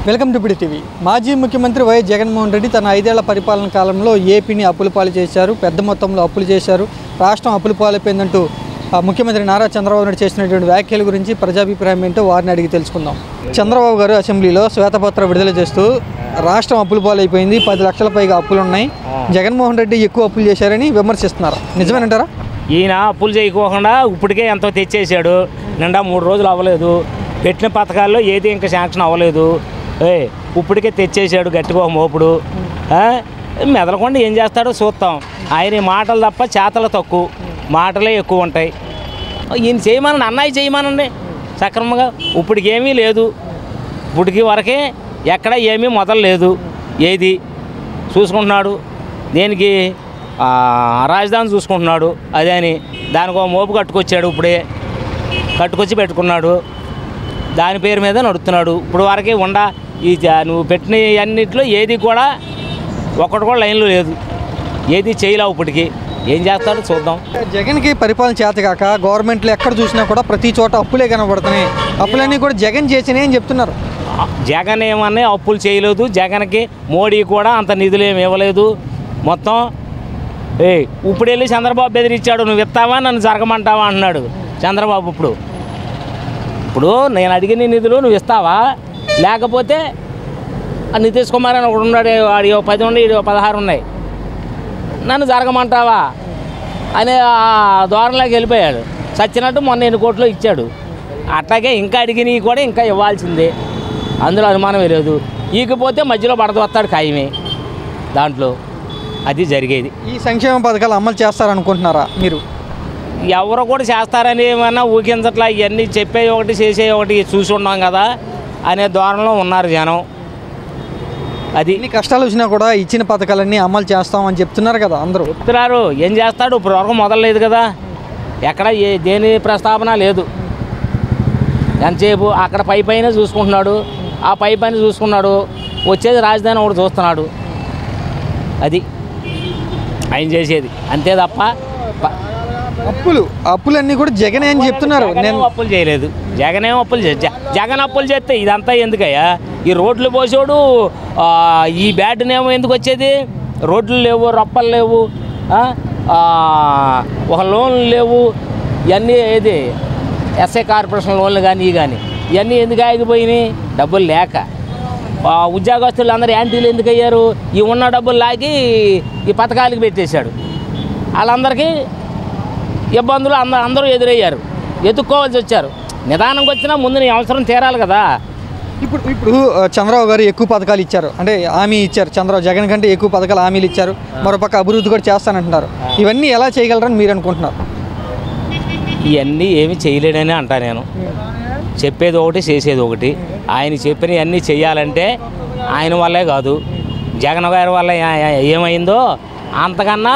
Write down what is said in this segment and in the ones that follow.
Welcome to TV. మాజీ ముఖ్యమంత్రి YS Jaganmohan Reddy తన 5 ఏళ్ల పరిపాలన కాలంలో ఏపీని అప్పుల పాలు చేశారు. పెద్ద మొత్తంలో అప్పులు చేశారు. రాష్ట్రం అప్పుల పాలైపోయిందంటూ ముఖ్యమంత్రి నారా చంద్రబాబు నాయుడు చేసినటువంటి వ్యాఖ్యల గురించి ప్రజాభిప్రాయం ఏంటో వారిని అడిగి తెలుసుకుందాం. చంద్రబాబు గారు అసెంబ్లీలో శ్వేతపత్రం విడుదల చేస్తూ రాష్ట్రం అప్పుల పాలైపోయింది, 10 లక్షల పైగా అప్పులు ఉన్నాయి, జగన్మోహన్ రెడ్డి ఎక్కువ అప్పులు చేశారని విమర్శిస్తున్నారు. నిజమేనంటారా? ఈయన అప్పులు చేయకోకుండా ఇప్పటికే ఎంతో తెచ్చేసాడు. నిండా 3 రోజులు అవ్వలేదు. పెట్టిన పథకాల్లో ఏది ఇంకా శాంక్షన్ అవ్వలేదు. ఇప్పటికే తెచ్చేసాడు గట్టిగా మోపుడు. మెదలకుండా ఏం చేస్తాడో చూస్తాం. ఆయన మాటలు తప్ప చేతలు తక్కువ, మాటలే ఎక్కువ ఉంటాయి. ఈయన చేయమనండి, అన్నయ్య చేయమనండి సక్రమంగా. ఇప్పటికి ఏమీ లేదు. ఇప్పటికి వరకే ఎక్కడ ఏమీ మొదలలేదు. ఏది చూసుకుంటున్నాడు, దేనికి రాజధాని చూసుకుంటున్నాడు. అదే అని దానికి ఒక మోపు కట్టుకొచ్చాడు. ఇప్పుడే కట్టుకొచ్చి పెట్టుకున్నాడు. దాని పేరు మీద నడుస్తున్నాడు. ఇప్పుడు వరకే ఈ నువ్వు పెట్టిన అన్నింటిలో ఏది కూడా ఒక్కటి కూడా లైన్లో లేదు. ఏది చేయలేవు. ఇప్పటికి ఏం చేస్తాడో చూద్దాం. జగన్కి పరిపాలన చేతకాక గవర్నమెంట్లో ఎక్కడ చూసినా కూడా ప్రతి చోట అప్పులే కనబడుతున్నాయి. అప్పులన్నీ కూడా జగన్ చేసినాయి అని చెప్తున్నారు. జగన్ ఏమన్నా అప్పులు చేయలేదు. జగన్కి మోడీ కూడా అంత నిధులు ఏమి ఇవ్వలేదు. మొత్తం ఇప్పుడు వెళ్ళి చంద్రబాబు బెదిరించాడు, నువ్వు ఇస్తావా నన్ను జరగమంటావా అంటున్నాడు చంద్రబాబు. ఇప్పుడు నేను అడిగిన నిధులు నువ్వు ఇస్తావా, లేకపోతే నితీష్ కుమార్ అని ఒకడు ఉన్నాడు, వాడి 10 ఉన్నాయి, 16 ఉన్నాయి, నన్ను జరగమంటావా అనే ధోరణిలోకి వెళ్ళిపోయాడు. చచ్చినట్టు మొన్న 8 కోట్లు ఇచ్చాడు. అట్లాగే ఇంకా అడిగినవి కూడా ఇంకా ఇవ్వాల్సిందే, అందులో అనుమానమే లేదు. ఈకపోతే మధ్యలో వస్తాడు ఖాయమే దాంట్లో. అది జరిగేది. ఈ సంక్షేమ పథకాలు అమలు చేస్తారనుకుంటున్నారా మీరు? ఎవరు కూడా చేస్తారని ఏమన్నా ఊకించట్లా. ఇవన్నీ చెప్పే ఒకటి చేసే ఒకటి చూసి ఉన్నాం కదా అనే ధోరణిలో ఉన్నారు జనం. అది ఎన్ని కష్టాలు వచ్చినా కూడా ఇచ్చిన పథకాలన్నీ అమలు చేస్తామని చెప్తున్నారు కదా అందరూ. చెప్తున్నారు. ఏం చేస్తాడు? ఇప్పుడు వరకు మొదలలేదు కదా. ఎక్కడ దేని ప్రస్తావన లేదు. ఎంతసేపు అక్కడ పైన చూసుకుంటున్నాడు, ఆ పైన చూసుకున్నాడు, వచ్చేది రాజధాని ఒకటి చూస్తున్నాడు. అది ఆయన చేసేది అంతే తప్ప అప్పులన్నీ కూడా జగనే అని చెప్తున్నారు. నేను అప్పులు చేయలేదు. జగన్ అప్పులు జగన్ అప్పులు చేస్తే ఇదంతా ఎందుకయ్యా? ఈ రోడ్లు పోసాడు, ఈ బ్యాడ్నేమో ఎందుకు వచ్చేది? రోడ్లు లేవు, రప్పలు లేవు, ఒక లోన్లు లేవు. ఇవన్నీ ఏది ఎస్ఐ కార్పొరేషన్ లోన్లు కానీ ఇవన్నీ ఎందుకు ఆగిపోయినాయి? డబ్బులు లేక. ఉద్యోగస్తులు అందరూ యాంటీలు ఎందుకు అయ్యారు? ఈ ఉన్న డబ్బులు లాగి ఈ పథకాలకి పెట్టేశాడు. వాళ్ళందరికీ ఇబ్బందులు అందరూ ఎదురయ్యారు, ఎదుర్కోవాల్సి వచ్చారు. నిదానంగా వచ్చినా ముందు నీ అవసరం తీరాలి కదా. ఇప్పుడు చంద్రబాబు గారు ఎక్కువ పథకాలు ఇచ్చారు, అంటే హామీ ఇచ్చారు. జగన్ కంటే ఎక్కువ పథకాలు హామీలు ఇచ్చారు. మరోపక్క అభివృద్ధి కూడా చేస్తానంటున్నారు. ఇవన్నీ ఎలా చేయగలరని మీరు అనుకుంటున్నారు? ఇవన్నీ ఏమి చేయలేడని అంటా నేను. చెప్పేది ఒకటి, చేసేది ఒకటి. ఆయన చెప్పినవి అన్నీ చెయ్యాలంటే ఆయన వల్లే కాదు, జగన్ గారి వల్ల ఏమైందో అంతకన్నా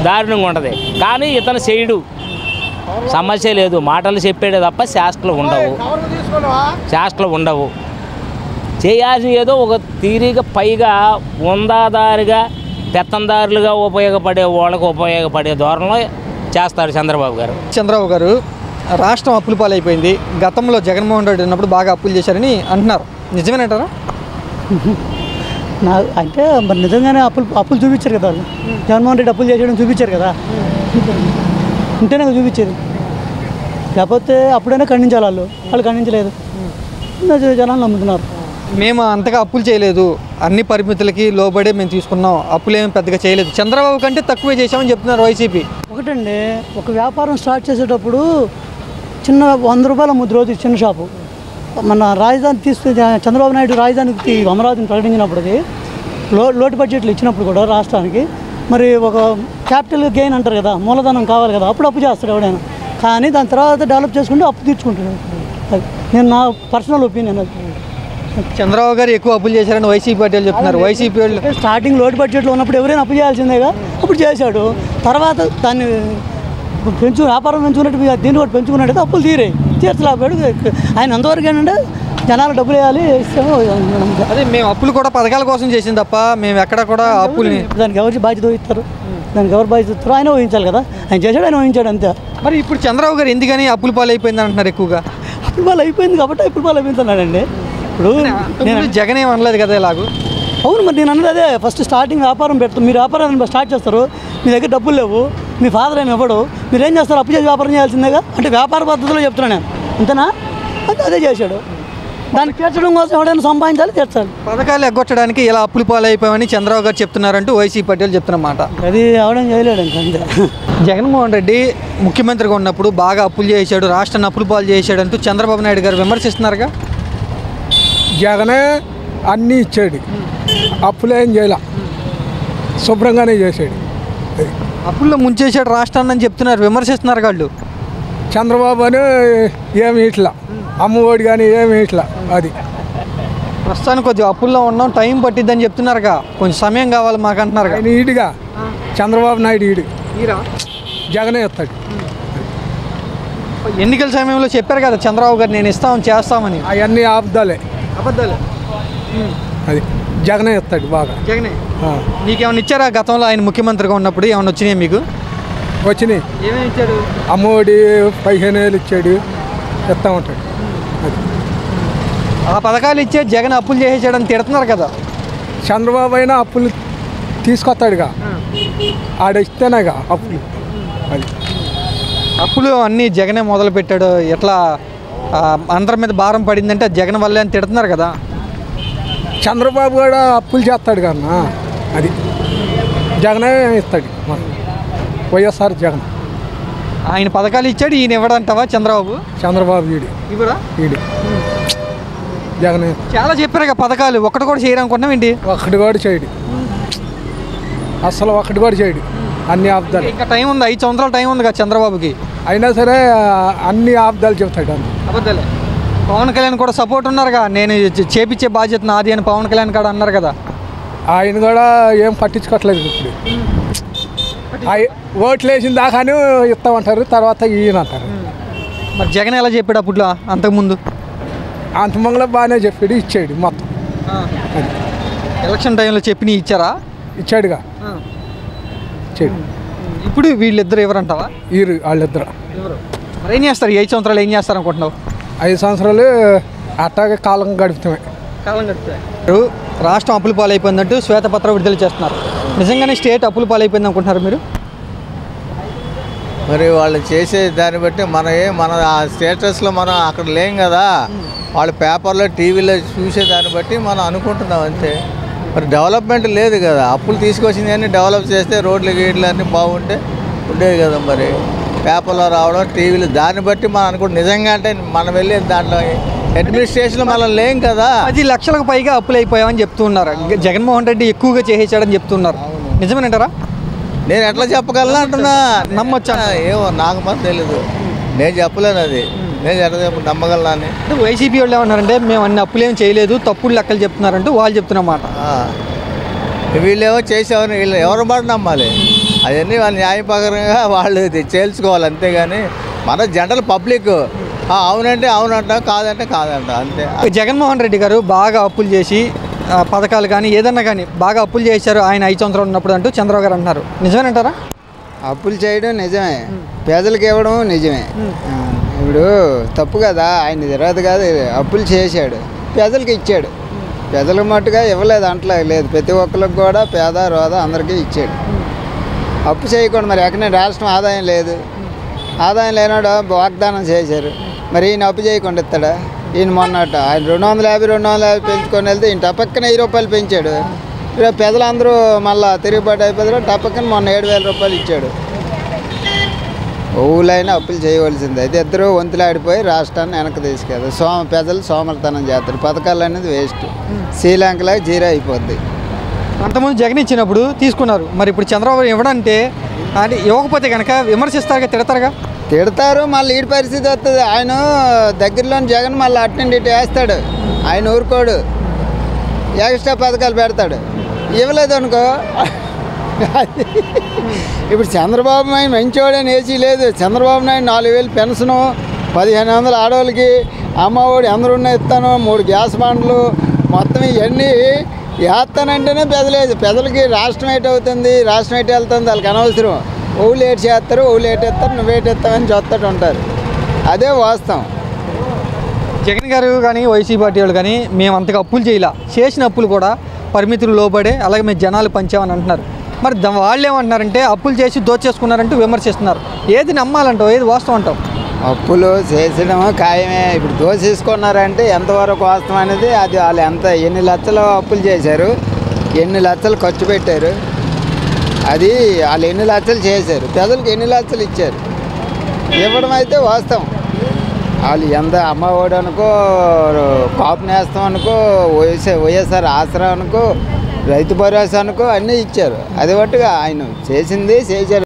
దారుణంగా ఉంటుంది. కానీ ఇతను చేయడు, సమస్య లేదు. మాటలు చెప్పేదే తప్ప శాస్త్రాలు ఉండవు. చేయాల్సిన ఏదో ఒక తీరిగా పైగా ఉందాదారిగా పెత్తందారులుగా ఉపయోగపడే వాళ్ళకు ఉపయోగపడే ధోరణిలో చేస్తారు చంద్రబాబు గారు. రాష్ట్రం అప్పుల పాలైపోయింది. గతంలో జగన్మోహన్ రెడ్డి ఉన్నప్పుడు బాగా అప్పులు చేశారని అంటున్నారు. నిజమేనంటారా? అంటే మరి నిజంగానే అప్పులు చూపించారు కదా. జగన్మోహన్ రెడ్డి అప్పులు చేసేయడం చూపించారు కదా. ఉంటేనే చూపించేది. లేకపోతే అప్పుడైనా ఖండించాలి. వాళ్ళు ఖండించలేదు, జనాలు నమ్ముతున్నారు. మేము అంతగా అప్పులు చేయలేదు, అన్ని పరిమితులకి లోబడే మేము తీసుకున్నాం, అప్పులేమి పెద్దగా చేయలేదు, చంద్రబాబు కంటే తక్కువే చేసామని చెప్తున్నారు వైసీపీ. ఒకటండి, ఒక వ్యాపారం స్టార్ట్ చేసేటప్పుడు చిన్న 100 రూపాయల ముద్దు రోజు చిన్న షాపు. మన రాజధాని చంద్రబాబు నాయుడు రాజధానికి అమరావతిని ప్రకటించినప్పటికీ లోటు బడ్జెట్లు ఇచ్చినప్పుడు కూడా రాష్ట్రానికి మరి ఒక క్యాపిటల్ గెయిన్ అంటారు కదా, మూలధనం కావాలి కదా, అప్పుడు అప్పు చేస్తాడు ఎవడైనా. కానీ దాని తర్వాత డెవలప్ చేసుకుంటే అప్పు తీర్చుకుంటాడు. నేను నా పర్సనల్ ఒపీనియన్. అది చంద్రబాబు గారు ఎక్కువ అప్పులు చేశారని వైసీపీ పార్టీలు చెప్తున్నారు. వైసీపీ వాళ్ళు స్టార్టింగ్ లోటు బడ్జెట్లో ఉన్నప్పుడు ఎవరైనా అప్పు చేయాల్సిందేగా, అప్పుడు చేశాడు. తర్వాత దాన్ని వ్యాపారం పెంచుకున్నట్టు దీన్ని కూడా పెంచుకున్నట్టయితే అప్పులు తీర్చలేకపోయాడు. ఆయన అంతవరకు ఏంటంటే జనాలు డబ్బులు వేయాలి, ఇస్తాము. అదే మేము అప్పులు కూడా పథకాల కోసం చేసింది తప్ప మేము ఎక్కడ కూడా అప్పుల్ని దానికి ఎవరికి బాధ్యత వహిస్తారు? దానికి ఎవరు బాధ్యత ఇస్తారు? ఆయన వహించాలి కదా. ఆయన చేశాడు, ఆయన వహించాడు అంతే. మరి ఇప్పుడు చంద్రబాబు గారు ఎందుకని అప్పుల పాలు అయిపోయింది అంటున్నారు? ఎక్కువగా అప్పుల పాలు అయిపోయింది కాబట్టి అప్పుల పాలు అయిపోయింది అన్నాడండి. ఇప్పుడు నేను జగన్ ఏం అనలేదు కదా ఇలాగూ. అవును, మరి నేను అన్నది అదే. ఫస్ట్ స్టార్టింగ్ వ్యాపారం పెడతాం, మీరు వ్యాపారం స్టార్ట్ చేస్తారు, మీ దగ్గర డబ్బులు లేవు, మీ ఫాదర్ ఏమి ఇవ్వడు, మీరు ఏం చేస్తారు? అప్పు చేసి వ్యాపారం చేయాల్సిందేగా. అంటే వ్యాపార పద్ధతిలో చెప్తున్నాను నేను, అంతేనా? అంటే అదే చేశాడు. దాన్ని తీర్చడం కోసం ఎవడైనా సంపాదించాలి, తీర్చాలి. పథకాలు ఎగ్గొట్టడానికి ఇలా అప్పులు పాలైపోయామని చంద్రబాబు గారు చెప్తున్నారంటూ వైసీ పటేల్ చెప్తున్నమాట. అది అవడం చేయలేడు ఇంకా, అంతే. జగన్మోహన్ రెడ్డి ముఖ్యమంత్రిగా ఉన్నప్పుడు బాగా అప్పులు చేశాడు, రాష్ట్రాన్ని అప్పులు పాలు చేశాడు అంటూ చంద్రబాబు నాయుడు గారు విమర్శిస్తున్నారుగా. జగనే అన్నీ ఇచ్చాడు, అప్పులేం చేయాల, శుభ్రంగానే చేశాడు. అప్పుల్లో ముంచేశాడు రాష్ట్రాన్ని అని చెప్తున్నారు, విమర్శిస్తున్నారు వాళ్ళు. చంద్రబాబు అని ఏమి ఇట్లా, అమ్మఒడి కానీ ఏమి ఇట్లా. అది ప్రస్తుతానికి కొద్దిగా అప్పుల్లో ఉన్నాం, టైం పట్టిద్దని చెప్తున్నారుగా, కొంచెం సమయం కావాలి మాకు అంటున్నారు. ఆయన ఈడుగా చంద్రబాబు నాయుడు ఈడు, జగనే ఇస్తాడు. ఎన్నికల సమయంలో చెప్పారు కదా చంద్రబాబు గారు, నేను ఇస్తామని చేస్తామని. అవన్నీ అబద్ధాలే. అబద్ధాలు. అది జగనే ఇస్తాడు బాగా. జగనే నీకేమైనా ఇచ్చారా గతంలో ఆయన ముఖ్యమంత్రిగా ఉన్నప్పుడు? ఏమైనా వచ్చినాయి మీకు? వచ్చినాయి. ఏమేమి ఇచ్చాడు? అమ్మఒడి 15,000 ఇచ్చాడు, ఇస్తా ఉంటాడు. అది ఆ పథకాలు ఇచ్చే జగన్ అప్పులు చేసేసాడని తిడుతున్నారు కదా. చంద్రబాబు అయినా అప్పులు తీసుకొస్తాడుగా, ఆడ ఇస్తేనేగా అప్పులు. అది అప్పులు అన్నీ జగనే మొదలు పెట్టాడు, ఎట్లా అందరి మీద భారం పడిందంటే అది జగన్ వల్లే అని తిడుతున్నారు కదా. చంద్రబాబు కూడా అప్పులు చేస్తాడు కన్నా, అది జగనే ఇస్తాడు. వైఎస్ఆర్ జగన్ ఆయన పథకాలు ఇచ్చాడు, ఈయన ఇవ్వడంటావా చంద్రబాబు? చంద్రబాబు ఇవ్వడా? ఈడు జగనే. చాలా చెప్పారు కదా పథకాలు, ఒక్కటి కూడా చేయరనుకున్నాం ఏంటి? ఒక్కటి కూడా చేయడు, అసలు ఒక్కటి కూడా చేయడు. అన్ని ఆబ్దాలు. ఇంకా టైం ఉంది, 5 సంవత్సరాల టైం ఉంది కదా చంద్రబాబుకి. అయినా సరే అన్ని ఆబ్దాలు చెప్తాడు. అబద్ధాలే. పవన్ కళ్యాణ్ కూడా సపోర్ట్ ఉన్నారుగా, నేను చేపించే బాధ్యత నాది అని పవన్ కళ్యాణ్ కూడా అన్నారు కదా. ఆయన కూడా ఏం పట్టించుకోవట్లేదు ఇప్పుడు. ఓట్లు వేసిన దాకానే ఇస్తామంటారు, తర్వాత ఈయన అంటారు. మరి జగన్ ఎలా చెప్పాడు అప్పట్లో అంతకుముందు? అంతమంగళ బాగానే చెప్పాడు, ఇచ్చాడు మొత్తం. ఎలక్షన్ టైంలో చెప్పి ఇచ్చారా? ఇచ్చాడుగా, ఇచ్చాడు. ఇప్పుడు వీళ్ళిద్దరు ఎవరంటావా? వాళ్ళిద్దరు మరి ఏం చేస్తారు? 5 సంవత్సరాలు ఏం చేస్తారు అనుకుంటున్నావు? 5 సంవత్సరాలు అట్టాగే కాలం గడుపుతామే. కాలం గడుపుతాయి. రాష్ట్రం అప్పుల పాలైపోయిందంటూ శ్వేతపత్రం విడుదల చేస్తున్నారు. నిజంగానే స్టేట్ అప్పుల పాలైపోయింది అనుకుంటున్నారు మీరు? మరి వాళ్ళు చేసే దాన్ని బట్టి మన ఆ స్టేటస్లో మనం అక్కడ లేం కదా. వాళ్ళు పేపర్లో టీవీలో చూసే దాన్ని బట్టి మనం అనుకుంటున్నాం అంతే. మరి డెవలప్మెంట్ లేదు కదా. అప్పులు తీసుకొచ్చింది అన్నీ డెవలప్ చేస్తే రోడ్లు గీడ్లు అన్నీ బాగుంటే ఉండేవి కదా. మరి పేపర్లో రావడం టీవీలు దాన్ని బట్టి మనం అనుకుంటాం. నిజంగా అంటే మనం వెళ్ళే దాంట్లో అడ్మినిస్ట్రేషన్లో మనం లేం కదా. 10 లక్షలకు పైగా అప్పులు అయిపోయామని చెప్తున్నారు. జగన్మోహన్ రెడ్డి ఎక్కువగా చేసేసాడని చెప్తున్నారు. నిజమేనంటారా? నేను ఎట్లా చెప్పగలను అంటున్నా. నమ్మొచ్చా? ఏమో నాకు మాత్రం తెలీదు, నేను చెప్పలేను. అది నేను ఎట్లా నమ్మగలను అని. వైసీపీ వాళ్ళు ఏమన్నారంటే మేము అన్ని అప్పులేం చేయలేదు, తప్పుడు లెక్కలు చెప్తున్నారంటూ వాళ్ళు చెప్తున్నమాట. వీళ్ళేమో చేసామని వీళ్ళు ఎవరి మాట నమ్మాలి? అవన్నీ వాళ్ళు న్యాయపరంగా వాళ్ళు చేల్చుకోవాలి అంతేగాని మన జనరల్ పబ్లిక్ అవునంటే అవునంట, కాదంటే కాదంట, అంతే. జగన్మోహన్ రెడ్డి గారు బాగా అప్పులు చేసి పథకాలు కానీ ఏదన్నా కానీ బాగా అప్పులు చేశారు ఆయన 5 సంవత్సరాలు ఉన్నప్పుడు అంటూ చంద్రబాబు గారు అన్నారు. నిజమేనంటారా? అప్పులు చేయడం నిజమే, పేదలకు ఇవ్వడం నిజమే. ఇప్పుడు తప్పు కదా, ఆయన జరగదు కాదు. అప్పులు చేశాడు, పేదలకు ఇచ్చాడు. పేదలకు మట్టుగా ఇవ్వలేదు అంటలే లేదు, ప్రతి ఒక్కరికి కూడా పేద రోద అందరికీ ఇచ్చాడు. అప్పు చేయకుండా మరి ఎక్కడ రాష్ట్రం ఆదాయం లేదు, ఆదాయం లేనాడు వాగ్దానం చేశారు. మరి ఈయన అప్పు చేయకుండా ఇస్తాడా? ఈయన మొన్నట ఆయన 250 పెంచుకొని వెళ్తే ఈయన టపక్కన 1000 రూపాయలు పెంచాడు. రేపు పెద్దలందరూ మళ్ళీ తిరుగుబాటు అయిపోతారు. టపక్కన మొన్న 7,000 రూపాయలు ఇచ్చాడు. ఊళ్ళైనా అప్పులు చేయవలసింది. అయితే ఇద్దరు వంతులాడిపోయి రాష్ట్రాన్ని వెనక్కి తీసుకెళ్తారు. ప్రజలు సోమరితనం చేస్తారు. పథకాలు అనేది వేస్ట్, శ్రీలంకలో జీరో అయిపోద్ది. అంతకుముందు జగన్ ఇచ్చినప్పుడు తీసుకున్నారు, మరి ఇప్పుడు చంద్రబాబు ఇవ్వడంటే అంటే ఇవ్వకపోతే కనుక విమర్శిస్తారుగా, తిడతారుగా. తిడతారు, మళ్ళీ ఈ పరిస్థితి వస్తుంది. ఆయన దగ్గరలోని జగన్ మళ్ళీ అటెండ్ ఇటు వేస్తాడు, ఆయన ఊరుకోడు, ఎక్స్ట్రా పథకాలు పెడతాడు. ఇవ్వలేదు అనుకో. ఇప్పుడు చంద్రబాబు నాయుడు మంచివాడని ఏసీ లేదు. చంద్రబాబు నాయుడు 4,000 పెన్షను, 1,500 ఆడవాళ్ళకి, అమ్మఒడి అందరున్నా ఇస్తాను, 3 గ్యాస్ బండ్లు, మొత్తం ఇవన్నీ వేస్తానంటేనే పెదలకి రాష్ట్రం ఏటవుతుంది, రాష్ట్రం ఎటు వెళ్తుంది వాళ్ళకి అనవసరం. ఊళ్ళు ఏటు చేస్తారు, ఊళ్ళు ఏటేస్తారు, నువ్వేటేస్తావని చూస్తూ ఉంటారు. అదే వాస్తవం. జగన్ గారు కానీ వైసీపీ పార్టీ వాళ్ళు కానీ మేము అంతగా అప్పులు చేయాల, చేసిన అప్పులు కూడా పరిమితులు లోబడే, అలాగే మేము జనాలు పంచామని అంటున్నారు. మరి వాళ్ళు ఏమంటున్నారంటే అప్పులు చేసి దోచేసుకున్నారంటూ విమర్శిస్తున్నారు. ఏది నమ్మాలంటావు, ఏది వాస్తవం అంటావు? అప్పులు చేసడం ఖాయమే. ఇప్పుడు దోసేసుకున్నారంటే ఎంతవరకు వాస్తవం అనేది అది వాళ్ళు ఎన్ని లక్షలు అప్పులు చేశారు, ఎన్ని లక్షలు ఖర్చు పెట్టారు, అది వాళ్ళు ఎన్ని లక్షలు చేశారు, ప్రజలకు ఎన్ని లక్షలు ఇచ్చారు ఇవ్వడం అయితే వాస్తవం. వాళ్ళు ఎంత అమ్మఒడి అనుకో, కాపు నేస్తం అనుకో, వైఎస్ఆర్ ఆసరా అనుకో, రైతు భరోసా అనుకో అన్నీ ఇచ్చారు. అది బట్టుగా ఆయన చేసింది చేశారు.